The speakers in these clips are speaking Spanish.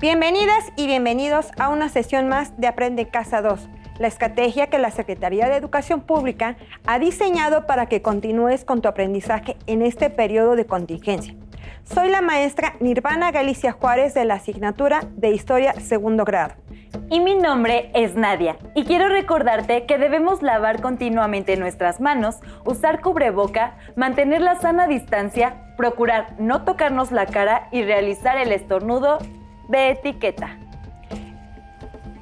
Bienvenidas y bienvenidos a una sesión más de Aprende en Casa 2, la estrategia que la Secretaría de Educación Pública ha diseñado para que continúes con tu aprendizaje en este periodo de contingencia. Soy la maestra Nirvana Galicia Juárez de la asignatura de Historia Segundo Grado. Y mi nombre es Nadia, y quiero recordarte que debemos lavar continuamente nuestras manos, usar cubreboca, mantener la sana distancia, procurar no tocarnos la cara y realizar el estornudo de etiqueta.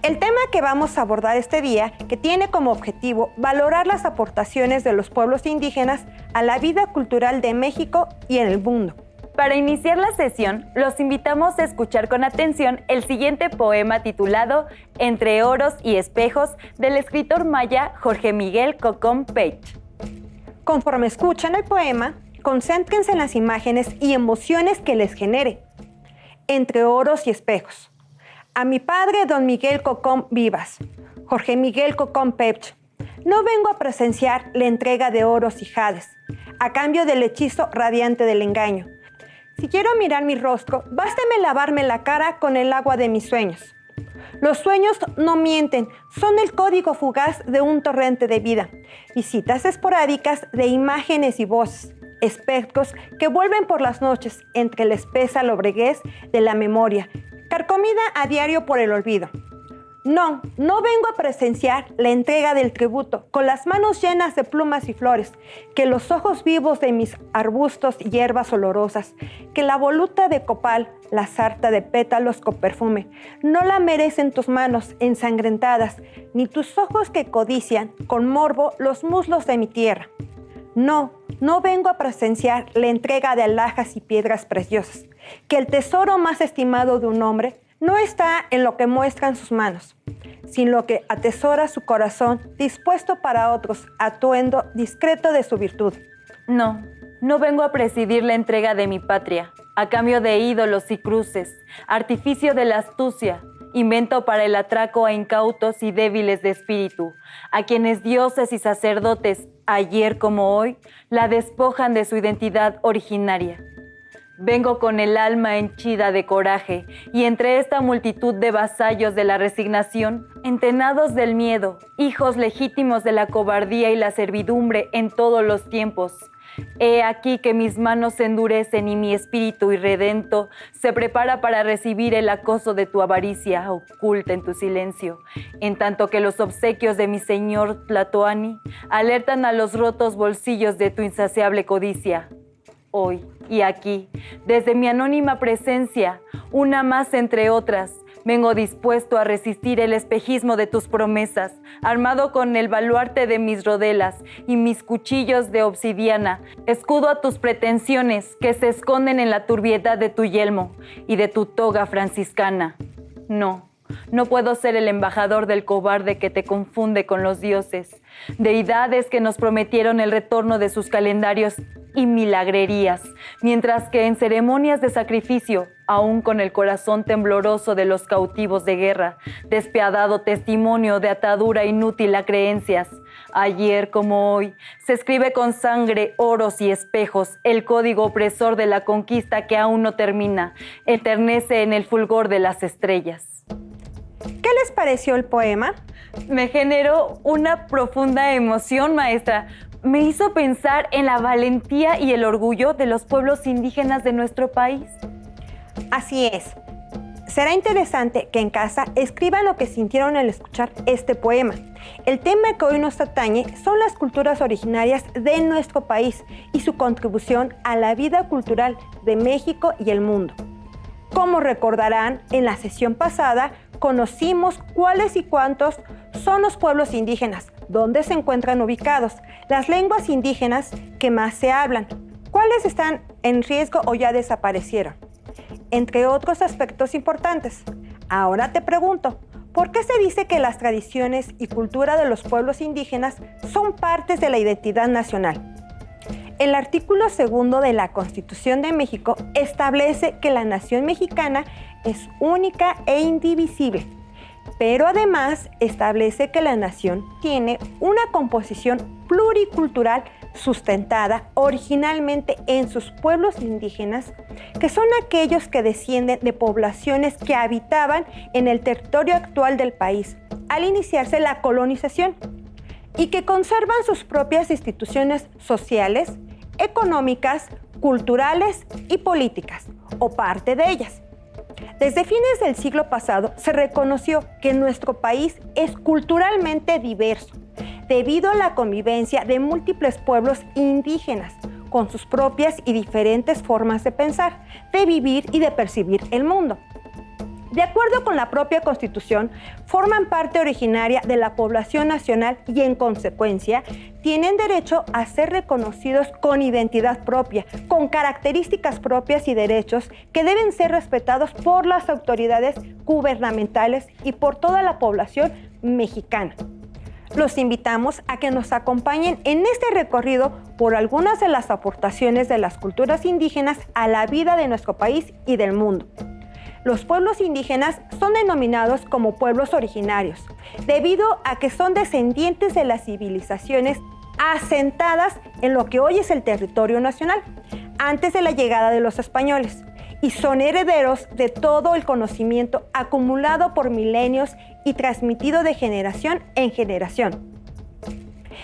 El tema que vamos a abordar este día, que tiene como objetivo valorar las aportaciones de los pueblos indígenas a la vida cultural de México y en el mundo. Para iniciar la sesión, los invitamos a escuchar con atención el siguiente poema titulado Entre oros y espejos del escritor maya Jorge Miguel Cocom Pech. Conforme escuchan el poema, concéntrense en las imágenes y emociones que les genere. Entre oros y espejos. A mi padre, don Miguel Cocom Vivas, Jorge Miguel Cocom Pech, no vengo a presenciar la entrega de oros y jades, a cambio del hechizo radiante del engaño. Si quiero mirar mi rostro, básteme lavarme la cara con el agua de mis sueños. Los sueños no mienten, son el código fugaz de un torrente de vida, visitas esporádicas de imágenes y voces, espectros que vuelven por las noches entre la espesa lobreguez de la memoria, carcomida a diario por el olvido. No vengo a presenciar la entrega del tributo con las manos llenas de plumas y flores, que los ojos vivos de mis arbustos y hierbas olorosas, que la voluta de copal, la sarta de pétalos con perfume, no la merecen tus manos ensangrentadas, ni tus ojos que codician con morbo los muslos de mi tierra. No vengo a presenciar la entrega de alhajas y piedras preciosas, que el tesoro más estimado de un hombre no está en lo que muestran sus manos, sino lo que atesora su corazón dispuesto para otros, atuendo discreto de su virtud. No vengo a presidir la entrega de mi patria, a cambio de ídolos y cruces, artificio de la astucia, invento para el atraco a incautos y débiles de espíritu, a quienes dioses y sacerdotes, ayer como hoy, la despojan de su identidad originaria. Vengo con el alma henchida de coraje, y entre esta multitud de vasallos de la resignación, entenados del miedo, hijos legítimos de la cobardía y la servidumbre en todos los tiempos, he aquí que mis manos se endurecen y mi espíritu irredento se prepara para recibir el acoso de tu avaricia oculta en tu silencio, en tanto que los obsequios de mi señor Tlatoani alertan a los rotos bolsillos de tu insaciable codicia. Hoy y aquí, desde mi anónima presencia, una más entre otras, vengo dispuesto a resistir el espejismo de tus promesas, armado con el baluarte de mis rodelas y mis cuchillos de obsidiana, escudo a tus pretensiones que se esconden en la turbiedad de tu yelmo y de tu toga franciscana. No puedo ser el embajador del cobarde que te confunde con los dioses, deidades que nos prometieron el retorno de sus calendarios y milagrerías, mientras que en ceremonias de sacrificio, aún con el corazón tembloroso de los cautivos de guerra, despiadado testimonio de atadura inútil a creencias, ayer como hoy, se escribe con sangre, oros y espejos el código opresor de la conquista que aún no termina, eternece en el fulgor de las estrellas. ¿Qué les pareció el poema? Me generó una profunda emoción, maestra. Me hizo pensar en la valentía y el orgullo de los pueblos indígenas de nuestro país. Así es. Será interesante que en casa escriban lo que sintieron al escuchar este poema. El tema que hoy nos atañe son las culturas originarias de nuestro país y su contribución a la vida cultural de México y el mundo. Como recordarán, en la sesión pasada conocimos cuáles y cuántos son los pueblos indígenas, dónde se encuentran ubicados, las lenguas indígenas que más se hablan, cuáles están en riesgo o ya desaparecieron, entre otros aspectos importantes. Ahora te pregunto, ¿por qué se dice que las tradiciones y cultura de los pueblos indígenas son partes de la identidad nacional? El artículo 2 de la Constitución de México establece que la nación mexicana es única e indivisible, pero además establece que la nación tiene una composición pluricultural sustentada originalmente en sus pueblos indígenas, que son aquellos que descienden de poblaciones que habitaban en el territorio actual del país al iniciarse la colonización y que conservan sus propias instituciones sociales, económicas, culturales y políticas, o parte de ellas. Desde fines del siglo pasado se reconoció que nuestro país es culturalmente diverso, debido a la convivencia de múltiples pueblos indígenas, con sus propias y diferentes formas de pensar, de vivir y de percibir el mundo. De acuerdo con la propia Constitución, forman parte originaria de la población nacional y, en consecuencia, tienen derecho a ser reconocidos con identidad propia, con características propias y derechos que deben ser respetados por las autoridades gubernamentales y por toda la población mexicana. Los invitamos a que nos acompañen en este recorrido por algunas de las aportaciones de las culturas indígenas a la vida de nuestro país y del mundo. Los pueblos indígenas son denominados como pueblos originarios, debido a que son descendientes de las civilizaciones asentadas en lo que hoy es el territorio nacional, antes de la llegada de los españoles, y son herederos de todo el conocimiento acumulado por milenios y transmitido de generación en generación.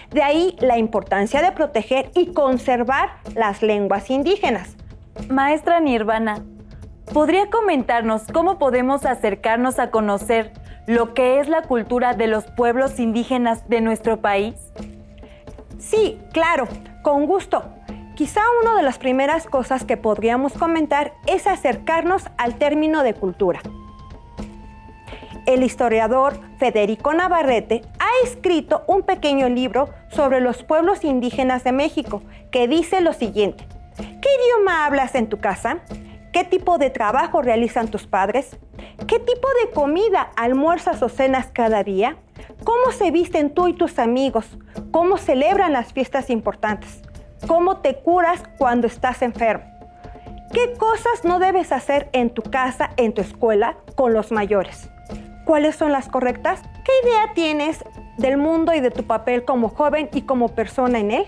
De ahí la importancia de proteger y conservar las lenguas indígenas. Maestra Nirvana, ¿podría comentarnos cómo podemos acercarnos a conocer lo que es la cultura de los pueblos indígenas de nuestro país? Sí, claro, con gusto. Quizá una de las primeras cosas que podríamos comentar es acercarnos al término de cultura. El historiador Federico Navarrete ha escrito un pequeño libro sobre los pueblos indígenas de México que dice lo siguiente: ¿qué idioma hablas en tu casa? ¿Qué tipo de trabajo realizan tus padres? ¿Qué tipo de comida almuerzas o cenas cada día? ¿Cómo se visten tú y tus amigos? ¿Cómo celebran las fiestas importantes? ¿Cómo te curas cuando estás enfermo? ¿Qué cosas no debes hacer en tu casa, en tu escuela, con los mayores? ¿Cuáles son las correctas? ¿Qué idea tienes del mundo y de tu papel como joven y como persona en él?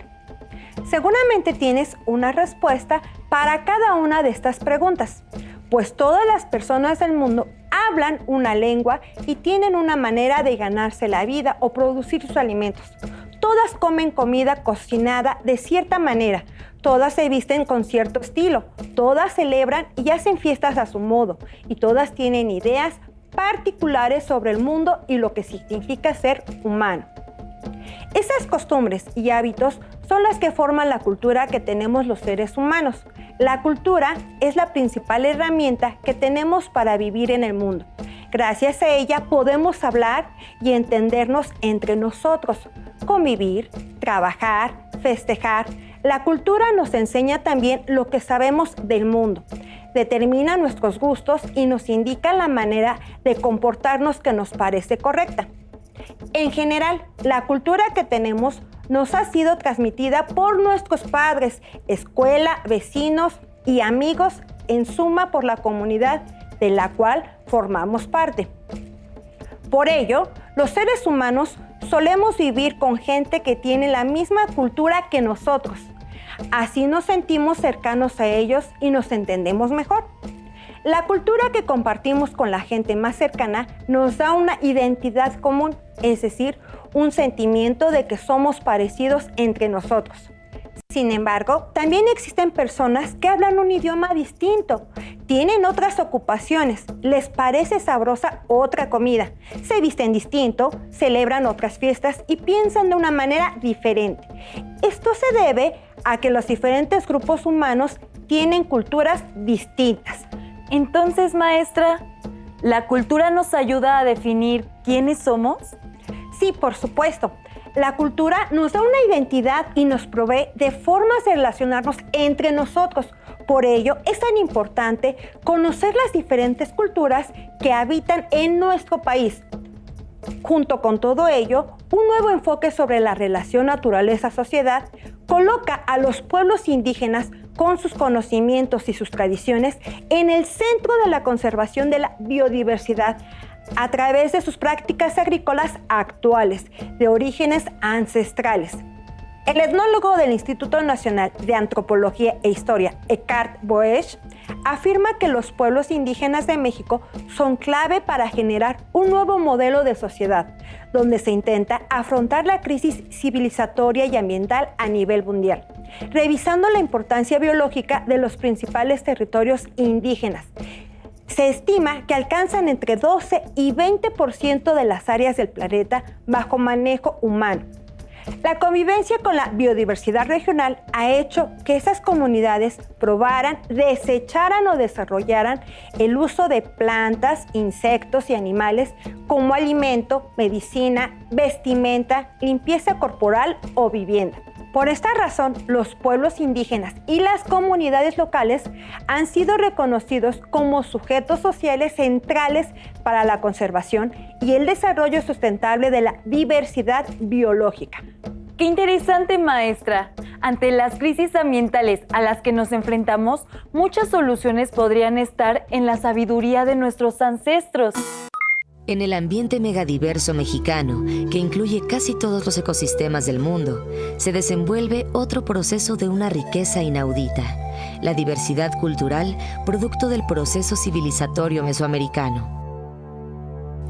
Seguramente tienes una respuesta para cada una de estas preguntas, pues todas las personas del mundo hablan una lengua y tienen una manera de ganarse la vida o producir sus alimentos. Todas comen comida cocinada de cierta manera, todas se visten con cierto estilo, todas celebran y hacen fiestas a su modo, y todas tienen ideas particulares sobre el mundo y lo que significa ser humano. Esas costumbres y hábitos son las que forman la cultura que tenemos los seres humanos. La cultura es la principal herramienta que tenemos para vivir en el mundo. Gracias a ella podemos hablar y entendernos entre nosotros, convivir, trabajar, festejar. La cultura nos enseña también lo que sabemos del mundo, determina nuestros gustos y nos indica la manera de comportarnos que nos parece correcta. En general, la cultura que tenemos nos ha sido transmitida por nuestros padres, escuela, vecinos y amigos, en suma por la comunidad de la cual formamos parte. Por ello, los seres humanos solemos vivir con gente que tiene la misma cultura que nosotros. Así nos sentimos cercanos a ellos y nos entendemos mejor. La cultura que compartimos con la gente más cercana nos da una identidad común, es decir, un sentimiento de que somos parecidos entre nosotros. Sin embargo, también existen personas que hablan un idioma distinto, tienen otras ocupaciones, les parece sabrosa otra comida, se visten distinto, celebran otras fiestas y piensan de una manera diferente. Esto se debe a que los diferentes grupos humanos tienen culturas distintas. Entonces, maestra, ¿la cultura nos ayuda a definir quiénes somos? Sí, por supuesto. La cultura nos da una identidad y nos provee de formas de relacionarnos entre nosotros. Por ello, es tan importante conocer las diferentes culturas que habitan en nuestro país. Junto con todo ello, un nuevo enfoque sobre la relación naturaleza-sociedad coloca a los pueblos indígenas con sus conocimientos y sus tradiciones en el centro de la conservación de la biodiversidad, a través de sus prácticas agrícolas actuales, de orígenes ancestrales. El etnólogo del Instituto Nacional de Antropología e Historia, Eckhart Boesch, afirma que los pueblos indígenas de México son clave para generar un nuevo modelo de sociedad, donde se intenta afrontar la crisis civilizatoria y ambiental a nivel mundial, revisando la importancia biológica de los principales territorios indígenas. Se estima que alcanzan entre 12 y 20% de las áreas del planeta bajo manejo humano. La convivencia con la biodiversidad regional ha hecho que esas comunidades probaran, desecharan o desarrollaran el uso de plantas, insectos y animales como alimento, medicina, vestimenta, limpieza corporal o vivienda. Por esta razón, los pueblos indígenas y las comunidades locales han sido reconocidos como sujetos sociales centrales para la conservación y el desarrollo sustentable de la diversidad biológica. ¡Qué interesante, maestra! Ante las crisis ambientales a las que nos enfrentamos, muchas soluciones podrían estar en la sabiduría de nuestros ancestros. En el ambiente megadiverso mexicano, que incluye casi todos los ecosistemas del mundo, se desenvuelve otro proceso de una riqueza inaudita, la diversidad cultural producto del proceso civilizatorio mesoamericano.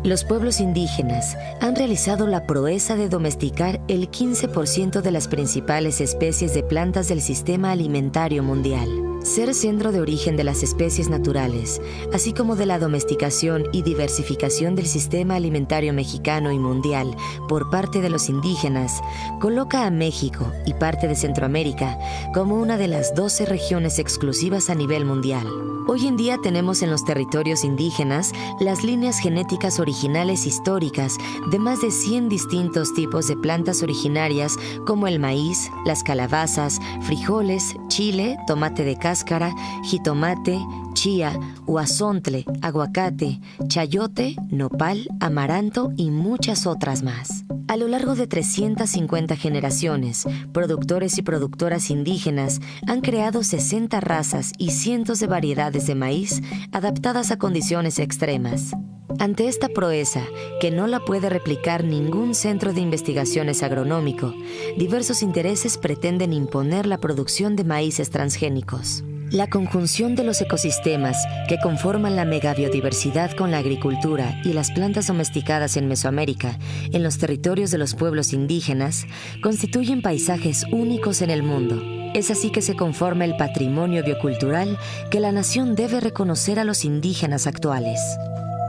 Los pueblos indígenas han realizado la proeza de domesticar el 15% de las principales especies de plantas del sistema alimentario mundial. Ser centro de origen de las especies naturales, así como de la domesticación y diversificación del sistema alimentario mexicano y mundial por parte de los indígenas, coloca a México y parte de Centroamérica como una de las 12 regiones exclusivas a nivel mundial. Hoy en día tenemos en los territorios indígenas las líneas genéticas originales históricas de más de 100 distintos tipos de plantas originarias como el maíz, las calabazas, frijoles, chile, tomate de cáscara, jitomate, chía, huazontle, aguacate, chayote, nopal, amaranto y muchas otras más. A lo largo de 350 generaciones, productores y productoras indígenas han creado 60 razas y cientos de variedades de maíz adaptadas a condiciones extremas. Ante esta proeza, que no la puede replicar ningún centro de investigaciones agronómico, diversos intereses pretenden imponer la producción de maíces transgénicos. La conjunción de los ecosistemas que conforman la megabiodiversidad con la agricultura y las plantas domesticadas en Mesoamérica, en los territorios de los pueblos indígenas, constituyen paisajes únicos en el mundo. Es así que se conforma el patrimonio biocultural que la nación debe reconocer a los indígenas actuales.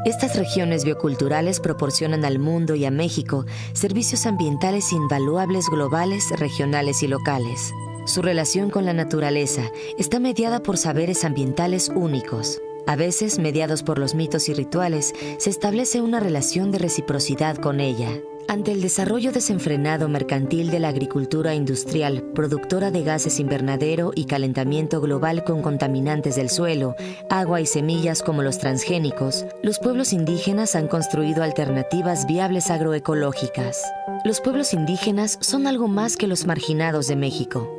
Estas regiones bioculturales proporcionan al mundo y a México servicios ambientales invaluables globales, regionales y locales. Su relación con la naturaleza está mediada por saberes ambientales únicos. A veces, mediados por los mitos y rituales, se establece una relación de reciprocidad con ella. Ante el desarrollo desenfrenado mercantil de la agricultura industrial, productora de gases invernadero y calentamiento global con contaminantes del suelo, agua y semillas como los transgénicos, los pueblos indígenas han construido alternativas viables agroecológicas. Los pueblos indígenas son algo más que los marginados de México.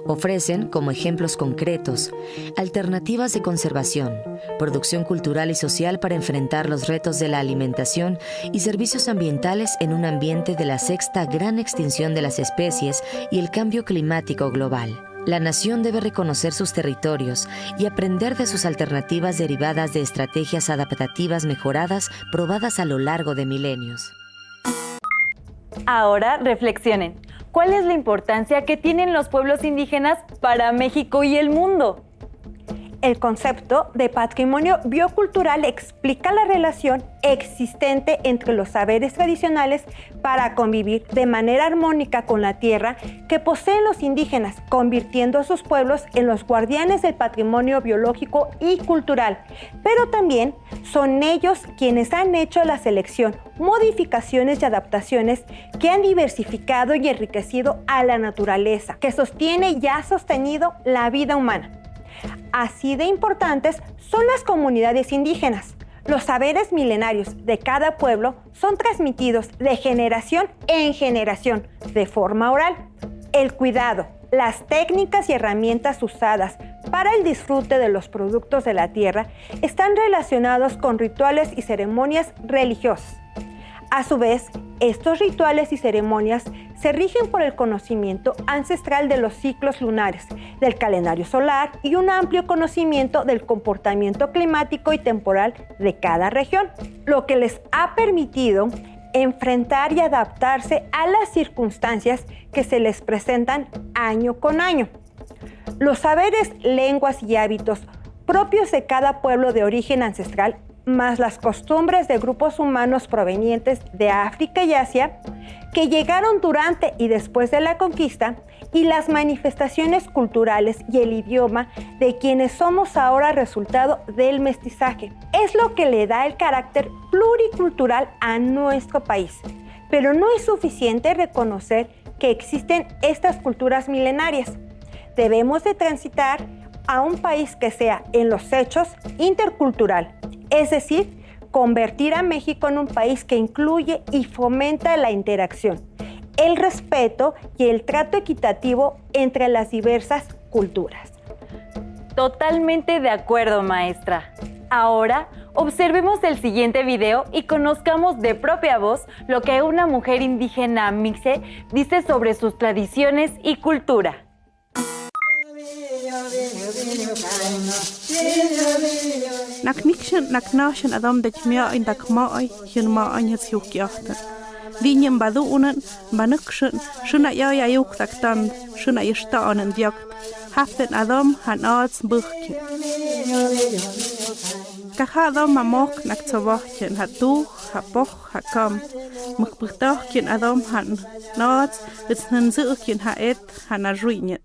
Ofrecen, como ejemplos concretos, alternativas de conservación, producción cultural y social para enfrentar los retos de la alimentación y servicios ambientales en un ambiente de la sexta gran extinción de las especies y el cambio climático global. La nación debe reconocer sus territorios y aprender de sus alternativas derivadas de estrategias adaptativas mejoradas probadas a lo largo de milenios. Ahora reflexionen. ¿Cuál es la importancia que tienen los pueblos indígenas para México y el mundo? El concepto de patrimonio biocultural explica la relación existente entre los saberes tradicionales para convivir de manera armónica con la tierra que poseen los indígenas, convirtiendo a sus pueblos en los guardianes del patrimonio biológico y cultural. Pero también son ellos quienes han hecho la selección, modificaciones y adaptaciones que han diversificado y enriquecido a la naturaleza, que sostiene y ha sostenido la vida humana. Así de importantes son las comunidades indígenas. Los saberes milenarios de cada pueblo son transmitidos de generación en generación de forma oral. El cuidado, las técnicas y herramientas usadas para el disfrute de los productos de la tierra están relacionados con rituales y ceremonias religiosas. A su vez, estos rituales y ceremonias se rigen por el conocimiento ancestral de los ciclos lunares, del calendario solar y un amplio conocimiento del comportamiento climático y temporal de cada región, lo que les ha permitido enfrentar y adaptarse a las circunstancias que se les presentan año con año. Los saberes, lenguas y hábitos propios de cada pueblo de origen ancestral, más las costumbres de grupos humanos provenientes de África y Asia, que llegaron durante y después de la conquista, y las manifestaciones culturales y el idioma de quienes somos ahora resultado del mestizaje. Es lo que le da el carácter pluricultural a nuestro país. Pero no es suficiente reconocer que existen estas culturas milenarias. Debemos de transitar a un país que sea en los hechos intercultural, es decir, convertir a México en un país que incluye y fomenta la interacción, el respeto y el trato equitativo entre las diversas culturas. Totalmente de acuerdo, maestra. Ahora, observemos el siguiente video y conozcamos de propia voz lo que una mujer indígena mixe dice sobre sus tradiciones y cultura. Naknikshen naknashen adam de kmia in dakmaai hin ma anyes yukjachten. Dinjem badunen banukshen shuna ya yuk taktan shuna yestanen diakt haften adam han arts buchken. Kahadam mamok naktsawachken hatu hapoch hakam mukbuchtachken adam han narts its nanzuken haet hanaruinet.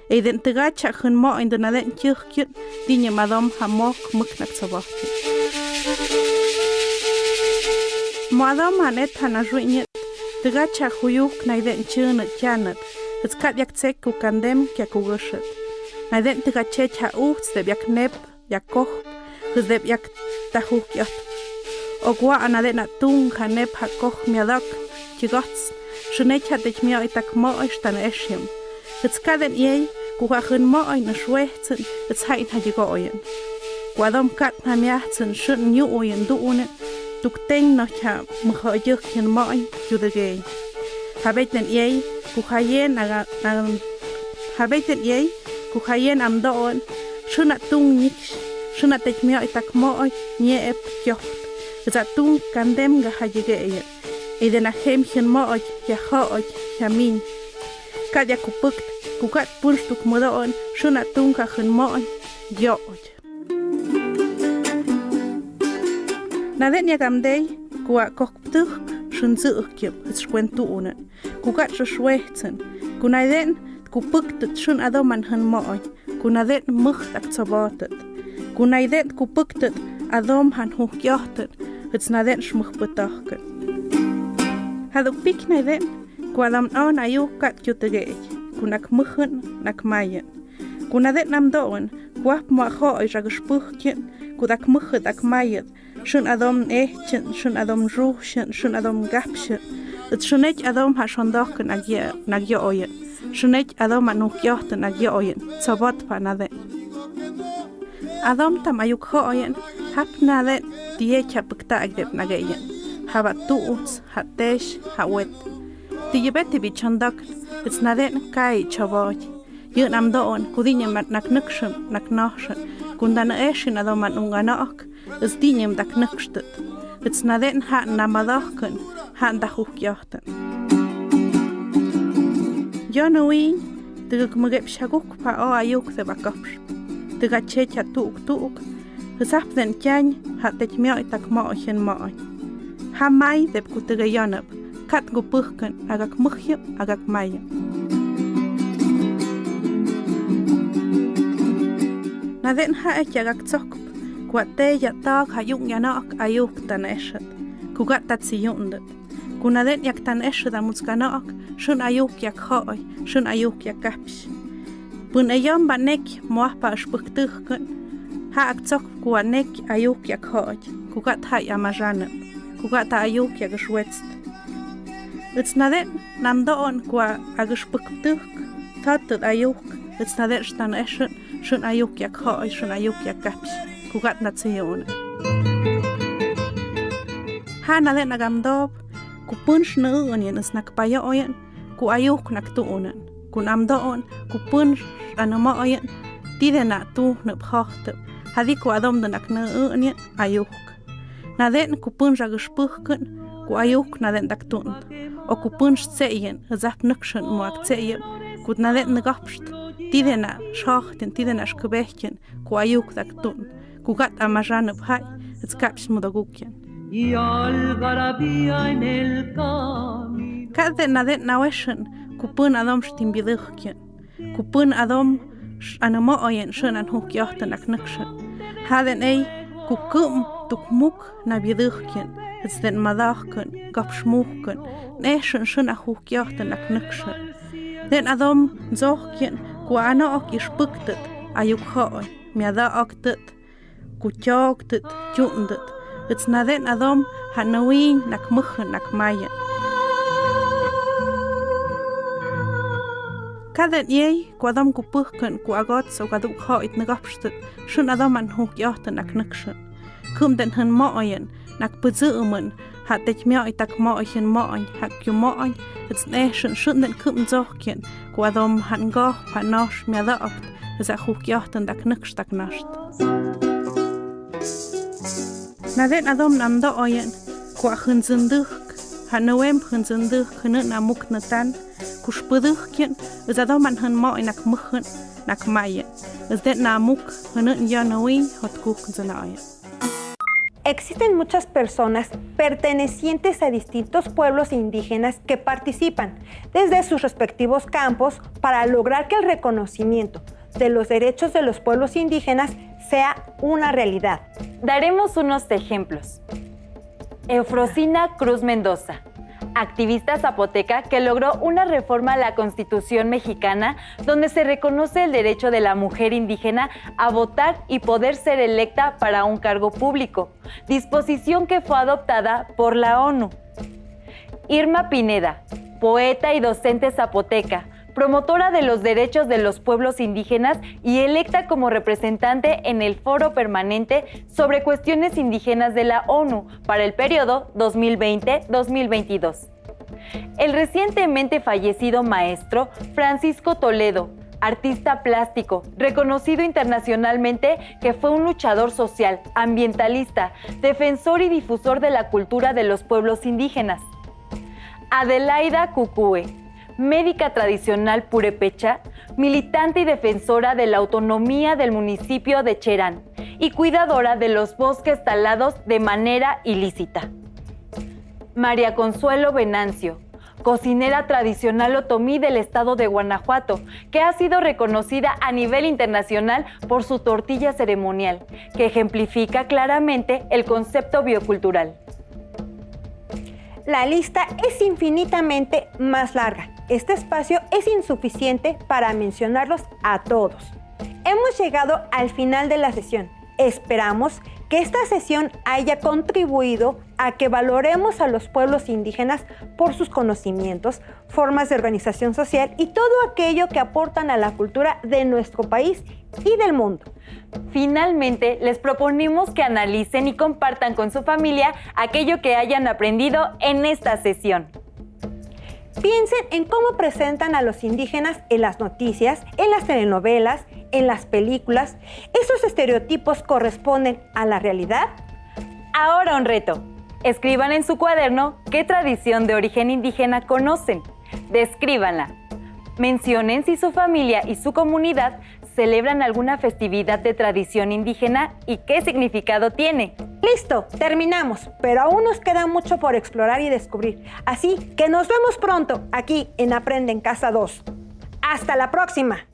Eiden tegacha hun ma in de naden kirkjen dinje madam hamok muknak sabachken. Madam hanet hanaruinet tegacha huyuk naiden chune chanet. Het skat jak tsek ku kandem kya ku gushet. Naiden tegacha cha uts de jak nep jak koch de jak tahuk yat. Ogwa anaden atung hanep hakoch miadak kigats. Shnet hat ich mir itak ma istan eshem. Het skaden ei kuhachun ma eine schwätzen het heit hat geoyen kwadam kat hamiatzen schön new oyen duune dukteng noch ha mkhajchen ma judege habeten ei kuhayen habeten ei kuhayen am doon schöna tung nix schöna tek mir itak ma nie ep jocht het tung kandem ga hajege eden a hemchen ma ja ha jamin Kadja kupuk, kukat punstuk mudaon, shuna tunka hun moon, jooj. Naden yagamdei, kua koktuk, shun zukjum, het schwentuunen, kukat shwechten, kunaden, kupuktet shun adoman hun moon, kunaden muchtak zabatet, kunaden kupuktet adom han hoekjochten, het snaden schmuchbetachken. Haduk pik naden, Kwadam on ayuk kat jutege, kunak muchen nak mayen. Kunadet nam doen, kwap ma hoi ragespuchken, kudak muchen dak mayen, shun adom echten, shun adom ruchen, shun adom gapchen. Het shunet adom ha shondochen nag oyen, shunet adom anukjochten nag oyen, sabot pa nade. Adom tam ayuk hoyen, hap nade diecha pukta agdep nageyen. Habat tuuts, hat desh, ha wet. Tijibeti bichandak, it's naden kai chaboj. Yun am doon, kudinyem nak nukshen, nak nashen, kundan eshin adoman unganak, is dinyem dak nukstet. It's naden hat namadachen, hat dachukjachten. Jonuin, de mugep shaguk pa o ayuk de bakapsh. De gachecha tuuk, hesap den kyan, hat tek mio itak mochen moen. Hamai de kutege janab. Kat gupuhken agak muhjep agak maya. Naden ha ek agak tsokp, kuate ya tag hayung yanak ayuk tan eshet, kugat tat siyundet. Kunaden yak tan eshet amutskanak, shun ayuk yak hoi, shun ayuk yak kapsh. Bun ayam banek moahpa ashpuktuhken, ha ak tsokp kuanek ayuk yak hoi, kugat ha yamajanep, kugat ayuk yak shwetst. It's naden nam doon kwa agashpuktuk tatet ayuk it's naden stan eshen shun ayuk yak hoi shun ayuk yak kapsh kugat natseyon ha naden agamdob ku punch na uyan is nakpaya oyan, ku ayuk naktuunan, ku namdoon, ku punch anama oyan, tide na tu nabhachtep, hadi ku adom da nakna uyan ayuk. Na den ku punch agushpuhken, ku ayuk na den daktun, o ku punch tseyen, zap nukshen muak tseyem, ku na den nagapst, tide na shachtin, tide na shkebehken, ku ayuk daktun, ku gat amajan abhai, es kaps mudagukien. Y algarabía en el camino. Cada nadet naweshen, kupun adom shtimbidukien, kupun adom anamo oyen shun an hukjochten aknukshen. Haden ei kukum tukmuk na bidukien, es den madachken, gapschmuken, neshen shun a hukjochten aknukshen. Den adom zochkien, ku ana ok ispuktet, ayuk hoi, miada oktet, ku tjogtet, tjundet. It's na den adom hanawin nak muchen nak mayen. Cada yei ku adom ku puhken ku agot so gaduk hoit nagapstet shun adom an hook yochten nak nukshen. Kum den hun moyen nak puzumen hat dech mia itak moyen moyen hak yu moyen it's nation shun den kum zochken ku adom han goch panosh mia da okt is a hook yochten dak nukstak nasht. Na den adom namda oyen, ku a hunzenduk, hanawem hunzenduk hunun na muknatan, ku spudukien, is adom an hun mo inak muchen, nak mayen, is den na muk hunun yanawin hot kukzanayen. Existen muchas personas pertenecientes a distintos pueblos indígenas que participan desde sus respectivos campos para lograr que el reconocimiento de los derechos de los pueblos indígenas sea una realidad. Daremos unos ejemplos. Eufrosina Cruz Mendoza, activista zapoteca que logró una reforma a la Constitución mexicana donde se reconoce el derecho de la mujer indígena a votar y poder ser electa para un cargo público, disposición que fue adoptada por la ONU. Irma Pineda, poeta y docente zapoteca, promotora de los derechos de los pueblos indígenas y electa como representante en el Foro Permanente sobre Cuestiones Indígenas de la ONU para el periodo 2020-2022. El recientemente fallecido maestro Francisco Toledo, artista plástico, reconocido internacionalmente que fue un luchador social, ambientalista, defensor y difusor de la cultura de los pueblos indígenas. Adelaida Cucúe, médica tradicional purépecha, militante y defensora de la autonomía del municipio de Cherán y cuidadora de los bosques talados de manera ilícita. María Consuelo Venancio, cocinera tradicional otomí del estado de Guanajuato, que ha sido reconocida a nivel internacional por su tortilla ceremonial, que ejemplifica claramente el concepto biocultural. La lista es infinitamente más larga. Este espacio es insuficiente para mencionarlos a todos. Hemos llegado al final de la sesión. Esperamos que esta sesión haya contribuido a que valoremos a los pueblos indígenas por sus conocimientos, formas de organización social y todo aquello que aportan a la cultura de nuestro país y del mundo. Finalmente, les proponemos que analicen y compartan con su familia aquello que hayan aprendido en esta sesión. Piensen en cómo presentan a los indígenas en las noticias, en las telenovelas, en las películas. ¿Esos estereotipos corresponden a la realidad? Ahora un reto. Escriban en su cuaderno qué tradición de origen indígena conocen. Descríbanla. Mencionen si su familia y su comunidad celebran alguna festividad de tradición indígena y qué significado tiene. Listo, terminamos, pero aún nos queda mucho por explorar y descubrir. Así que nos vemos pronto aquí en Aprende en Casa 2. ¡Hasta la próxima!